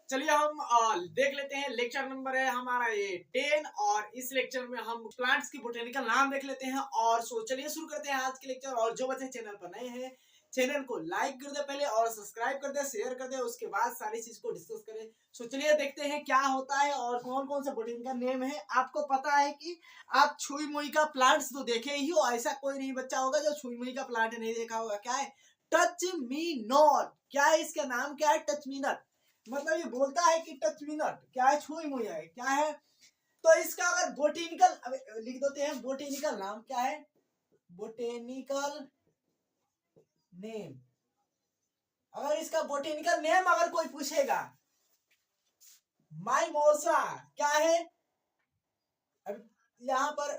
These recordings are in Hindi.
चलिए हम देख लेते हैं। लेक्चर नंबर है हमारा ये 10 और इस लेक्चर में हम प्लांट्स की बोटेनिकल नाम देख लेते हैं। और चलिए शुरू करते हैं आज के लेक्चर। और जो बच्चे चैनल पर नए हैं चैनल को लाइक कर दे पहले और सब्सक्राइब कर दे, शेयर कर दे, उसके बाद सारी चीज को डिस्कस करें। चलिए देखते हैं क्या होता है और कौन कौन से बोटेनिकल नेम है। आपको पता है कि आप छुई मुई का प्लांट्स तो देखे ही हो, ऐसा कोई नहीं बच्चा होगा जो छुई मुई का प्लांट नहीं देखा होगा। क्या है टच मी नॉट, क्या है इसका नाम, क्या है टच मी नॉट। मतलब ये बोलता है कि टच मी नॉट क्या है, छुई मुई है क्या है। तो इसका अगर बोटेनिकल लिख देते हैं, बोटेनिकल नाम क्या है, बोटेनिकल नेम। अगर इसका बोटेनिकल नेम अगर कोई पूछेगा, माइमोसा क्या है, अब यहाँ पर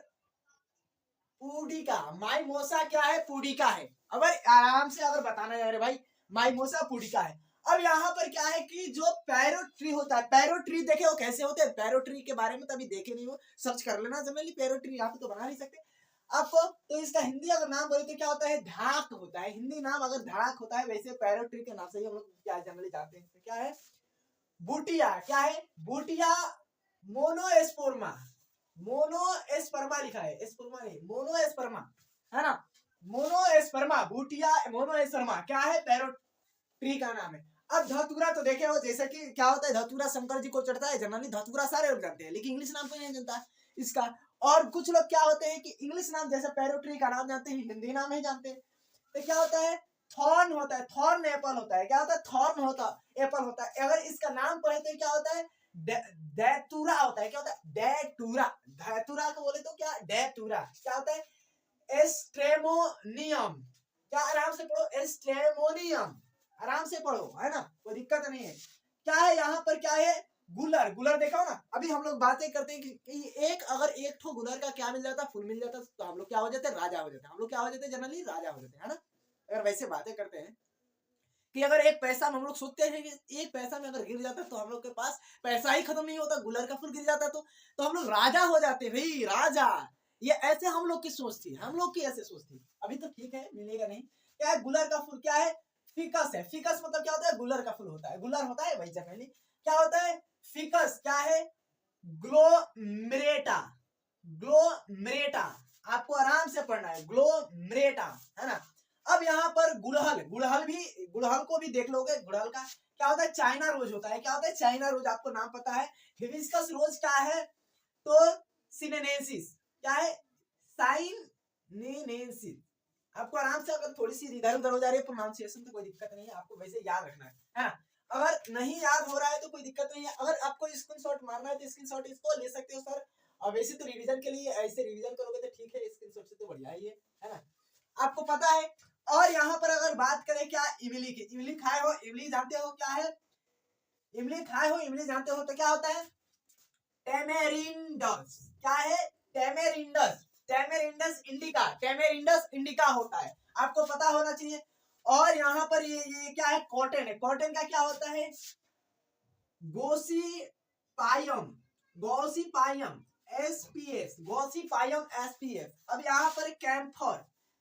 पुडिका, माइमोसा क्या है, पुडिका है। अगर आराम से अगर बताना है अरे भाई माइमोसा पुडिका है। अब यहाँ पर क्या है कि जो पैरोट ट्री होता है, पैरोट ट्री देखे हो कैसे होते हैं, पैरोट ट्री के बारे में तो अभी देखे नहीं हो, सर्च कर लेना जनरली। पैरोट ट्री यहाँ पे तो बना नहीं सकते आपको। तो इसका हिंदी अगर नाम बोले तो क्या होता है, धाक होता है। हिंदी नाम अगर धाक होता है, वैसे पैरोट ट्री के नाम से ही हम लोग क्या जनरली जानते हैं। तो क्या है बूटिया, क्या है बूटिया मोनोएस्पोर्मा, मोनोएस्पर्मा लिखा है, एस्पर्मा नहीं मोनोएस्पर्मा है ना, मोनोएस्पर्मा बूटिया मोनोएस्पर्मा क्या है, पैरोट ट्री का नाम है। अब धतूरा तो देखे हो, जैसे कि क्या होता है धतूरा शंकर जी को चढ़ता है, जनरली धतूरा सारे लोग जानते हैं, लेकिन इंग्लिश नाम कोई नहीं जानता इसका। और कुछ लोग क्या होते हैं कि इंग्लिश नाम जैसे पैरोट ट्री का नाम जानते हैं, हिंदी नाम नहीं जानते। तो क्या होता है थॉर्न होता है, थॉर्न एप्पल होता है। क्या होता है थॉर्न होता एप्पल होता है। अगर इसका नाम पढ़े तो क्या होता है दैतूरा होता है। क्या होता है दैतूरा, धैतूरा को बोले तो क्या दैतूरा। क्या होता है एस्ट्रेमोनियम, क्या आराम से पढ़ो एस्ट्रेमोनियम, आराम से पढ़ो है ना, कोई दिक्कत नहीं है। क्या है यहाँ पर क्या है गुलर, गुलर देखा हो ना। अभी हम लोग बातें करते हैं कि एक अगर एक ठो गुलर का क्या मिल जाता, फूल मिल जाता, तो हम लोग क्या हो जाते, राजा हो जाते। हम लोग क्या हो जाते जनरली, राजा हो जाते है ना। अगर वैसे बातें करते हैं कि अगर एक पैसा में हम लोग सोचते हैं कि एक पैसा में अगर गिर जाता तो हम लोग के पास पैसा ही खत्म नहीं होता, गुलर का फूल गिर जाता तो हम लोग राजा हो जाते भाई, राजा। ये ऐसे हम लोग की सोच थी, हम लोग की ऐसे सोच थी। अभी तो ठीक है मिलेगा नहीं। क्या है गुलर का फूल, क्या है फिकस है। फिकस मतलब क्या होता है, गुलर का फूल होता है, गुलर होता है भाई जनरली। क्या होता है फिकस, क्या है ग्लोमेरेटा, ग्लोमेरेटा आपको आराम से पढ़ना है, ग्लोमेरेटा है ना। अब यहाँ पर गुड़हल, गुड़हल भी, गुड़हल को भी देख लोगे। गुड़हल का क्या होता है चाइना रोज होता है। क्या होता है चाइना रोज, आपको नाम पता है। हिबिस्कस रोज क्या है तो सिनेनेसिस, क्या है साइनेनेसिस। आपको आराम से अगर थोड़ी सी इधर उधर हो जा रही है प्रोनाउंसिएशन तो कोई दिक्कत नहीं है, आपको वैसे याद रखना है ना। अगर नहीं याद हो रहा है तो कोई दिक्कत नहीं है। अगर आपको स्क्रीनशॉट मारना है तो स्क्रीनशॉट इसको ले सकते हो सर। और वैसे तो रिवीजन के लिए ऐसे रिवीजन करोगे तो ठीक है, स्क्रीनशॉट से तो बढ़िया ही है ना, आपको पता है। और यहाँ पर अगर बात करें क्या इमली की, इमली खाए हो, इमली जानते हो क्या है, इमली खाए हो, इमली जानते हो तो क्या होता है टेमेरिंडस। क्या है टेमेरिंडस, टेमेरिंडस इंडिका, टेमेरिंडस इंडिका होता है, आपको पता होना चाहिए। और यहाँ पर ये क्या है कॉटन है। कॉटन का क्या होता है गोसीपायम, गोसीपायम एसपीएस, गोसीपायम एसपीएस। अब यहाँ पर कैम्फोर,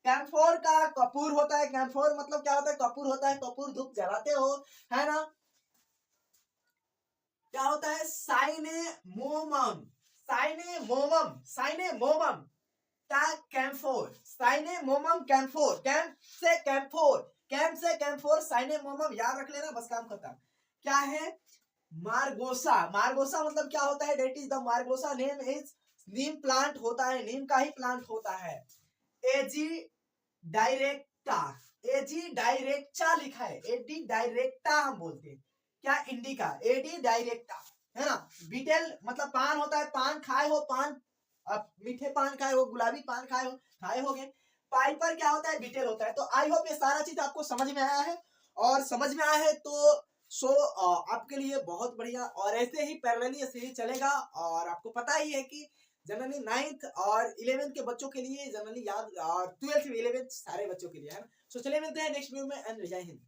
कैम्फोर का कपूर होता है। कैम्फोर मतलब क्या होता है कपूर होता है, कपूर धूप जलाते हो है ना। क्या होता है साइनेमोमम, साइनेमोमम, साइनेमोमम क्या कैम्फोर, साइनेमोमम कैम्फोर, कैम्प से कैम्फोर, कैम्प से कैम्फोर, साइनेमोमम याद रख लेना, बस काम खत्म। क्या है मार्गोसा, मार्गोसा मतलब क्या होता है that is the margosa name is, neem plant होता है, नीम का ही प्लांट होता है। एजी डायरेक्टा, एजी डायरेक्टा लिखा है, एडी डायरेक्टा हम बोलते हैं। क्या इंडिका, एडी डायरेक्टा है ना। बीटेल मतलब पान होता है, पान खाए हो, पान आप मीठे पान खाए हो, गुलाबी पान खाए हो, खाए होगे। पाइपर क्या होता है बीटेल होता है। तो आई होप ये सारा चीज आपको समझ में आया है, और समझ में आया है तो आपके लिए बहुत बढ़िया। और ऐसे ही पैरेलली ऐसे ही चलेगा। और आपको पता ही है कि जनरली 9th और 11th के बच्चों के लिए जनरली याद, और 12th 11th सारे बच्चों के लिए है ना। चलिए मिलते हैं नेक्स्ट वीडियो में, एंड जय हिंद।